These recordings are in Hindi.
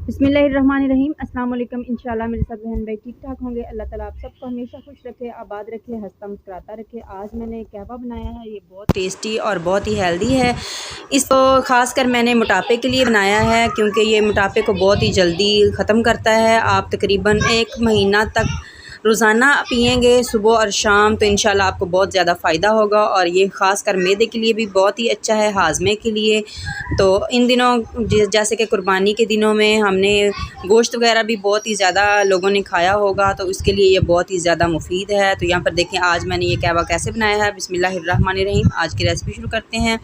बिस्मिल्लाहिर्रहमानिर्रहीम। अस्सलाम वालेकुम। इंशाल्लाह मेरे सब बहन भाई ठीक ठाक होंगे। अल्लाह ताला आप सबको हमेशा खुश रखे, आबाद रखे, हंसता मुस्कुराता रखे। आज मैंने कहवा बनाया है, ये बहुत टेस्टी और बहुत ही हेल्दी है। इसको ख़ासकर मैंने मोटापे के लिए बनाया है क्योंकि ये मोटापे को बहुत ही जल्दी ख़त्म करता है। आप तकरीबन 1 महीना तक रोज़ाना पिएंगे सुबह और शाम तो इंशाल्लाह आपको बहुत ज़्यादा फ़ायदा होगा। और ये ख़ासकर मैदे के लिए भी बहुत ही अच्छा है, हाजमे के लिए। तो इन दिनों जैसे कि कुर्बानी के दिनों में हमने गोश्त वगैरह भी बहुत ही ज़्यादा लोगों ने खाया होगा, तो उसके लिए ये बहुत ही ज़्यादा मुफीद है। तो यहाँ पर देखें आज मैंने ये कहवा कैसे बनाया है। बिस्मिल्लाहिर्रहमानिर्रहीम। आज की रेसिपी शुरू करते हैं।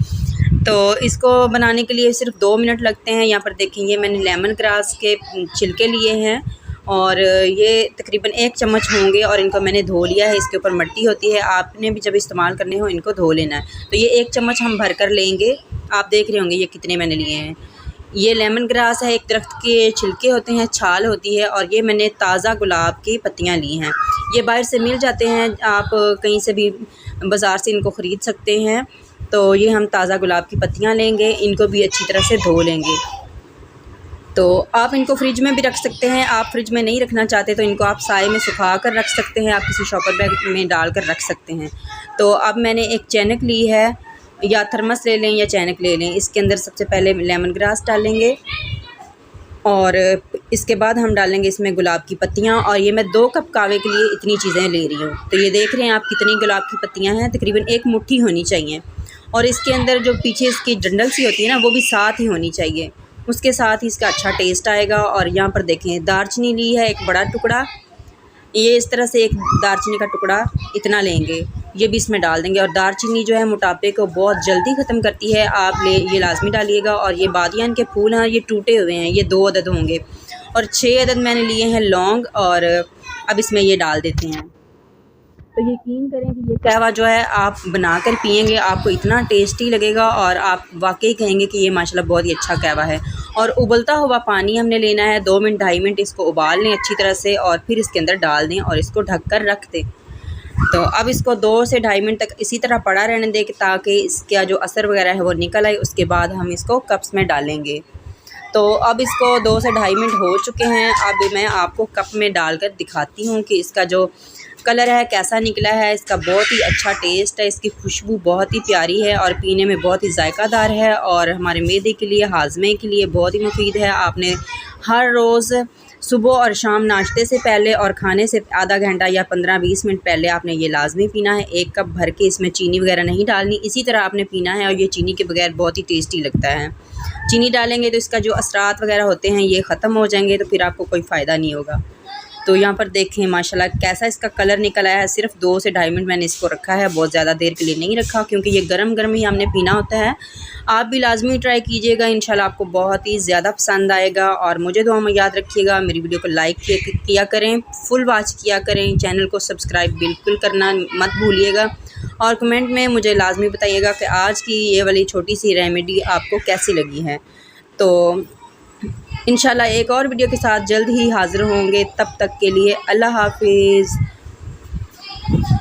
तो इसको बनाने के लिए सिर्फ 2 मिनट लगते हैं। यहाँ पर देखें ये मैंने लेमन ग्रास के छिलके लिए हैं और ये तकरीबन 1 चम्मच होंगे और इनको मैंने धो लिया है। इसके ऊपर मिट्टी होती है, आपने भी जब इस्तेमाल करने हो इनको धो लेना है। तो ये 1 चम्मच हम भर कर लेंगे। आप देख रहे होंगे ये कितने मैंने लिए हैं। ये लेमन ग्रास है, एक दरख्त के छिलके होते हैं, छाल होती है। और ये मैंने ताज़ा गुलाब की पत्तियां ली हैं। ये बाहर से मिल जाते हैं, आप कहीं से भी बाज़ार से इनको ख़रीद सकते हैं। तो ये हम ताज़ा गुलाब की पत्तियां लेंगे, इनको भी अच्छी तरह से धो लेंगे। तो आप इनको फ्रिज में भी रख सकते हैं। आप फ्रिज में नहीं रखना चाहते तो इनको आप साए में सुखा कर रख सकते हैं, आप किसी शॉपर बैग में डाल कर रख सकते हैं। तो अब मैंने एक चैनक ली है, या थर्मस ले लें या चैनक ले लें। इसके अंदर सबसे पहले लेमन ग्रास डालेंगे और इसके बाद हम डालेंगे इसमें गुलाब की पत्तियाँ। और ये मैं 2 कप कहवे के लिए इतनी चीज़ें ले रही हूँ। तो ये देख रहे हैं आप कितनी गुलाब की पत्तियाँ हैं, तकरीबन 1 मुट्ठी होनी चाहिए। और इसके अंदर जो पीछे इसकी डंडल सी होती है ना, वो भी साथ ही होनी चाहिए, उसके साथ ही इसका अच्छा टेस्ट आएगा। और यहाँ पर देखें दालचीनी ली है, एक बड़ा टुकड़ा। ये इस तरह से एक दालचीनी का टुकड़ा इतना लेंगे, ये भी इसमें डाल देंगे। और दालचीनी जो है मोटापे को बहुत जल्दी ख़त्म करती है, आप ये लाजमी डालिएगा। और ये बादियान के फूल हैं, ये टूटे हुए हैं, ये 2 अदद होंगे। और 6 अदद मैंने लिए हैं लौंग। और अब इसमें ये डाल देते हैं। तो यकीन करें कि ये कहवा जो है आप बनाकर पिएंगे, आपको इतना टेस्टी लगेगा और आप वाकई कहेंगे कि ये माशाल्लाह बहुत ही अच्छा कहवा है। और उबलता हुआ पानी हमने लेना है, 2 मिनट 2.5 मिनट इसको उबाल लें अच्छी तरह से और फिर इसके अंदर डाल दें और इसको ढक कर रख दें। तो अब इसको 2 से 2.5 मिनट तक इसी तरह पड़ा रहने दें ताकि इसका जो असर वगैरह है वो निकल आए। उसके बाद हम इसको कप्स में डालेंगे। तो अब इसको 2 से 2.5 मिनट हो चुके हैं। अब मैं आपको कप में डालकर दिखाती हूँ कि इसका जो कलर है कैसा निकला है। इसका बहुत ही अच्छा टेस्ट है, इसकी खुशबू बहुत ही प्यारी है और पीने में बहुत ही जायकादार है और हमारे मैदे के लिए, हाजमे के लिए बहुत ही मुफीद है। आपने हर रोज़ सुबह और शाम नाश्ते से पहले और खाने से आधा घंटा या 15-20 मिनट पहले आपने ये लाजमी पीना है। 1 कप भर के, इसमें चीनी वगैरह नहीं डालनी, इसी तरह आपने पीना है। और ये चीनी के बगैर बहुत ही टेस्टी लगता है। चीनी डालेंगे तो इसका जो असरात वगैरह होते हैं ये ख़त्म हो जाएंगे, तो फिर आपको कोई फ़ायदा नहीं होगा। तो यहाँ पर देखें माशाल्लाह कैसा इसका कलर निकल आया है। सिर्फ 2 से 2.5 मिनट मैंने इसको रखा है, बहुत ज़्यादा देर के लिए नहीं रखा क्योंकि ये गरम गरम ही हमने पीना होता है। आप भी लाजमी ट्राई कीजिएगा, इंशाल्लाह आपको बहुत ही ज़्यादा पसंद आएगा। और मुझे दुआ में याद रखिएगा, मेरी वीडियो को लाइक किया करें, फुल वॉच किया करें, चैनल को सब्सक्राइब बिल्कुल करना मत भूलिएगा। और कमेंट में मुझे लाजमी बताइएगा कि आज की ये वाली छोटी सी रेमेडी आपको कैसी लगी है। तो इंशाल्लाह एक और वीडियो के साथ जल्द ही हाज़िर होंगे। तब तक के लिए अल्लाह हाफिज़।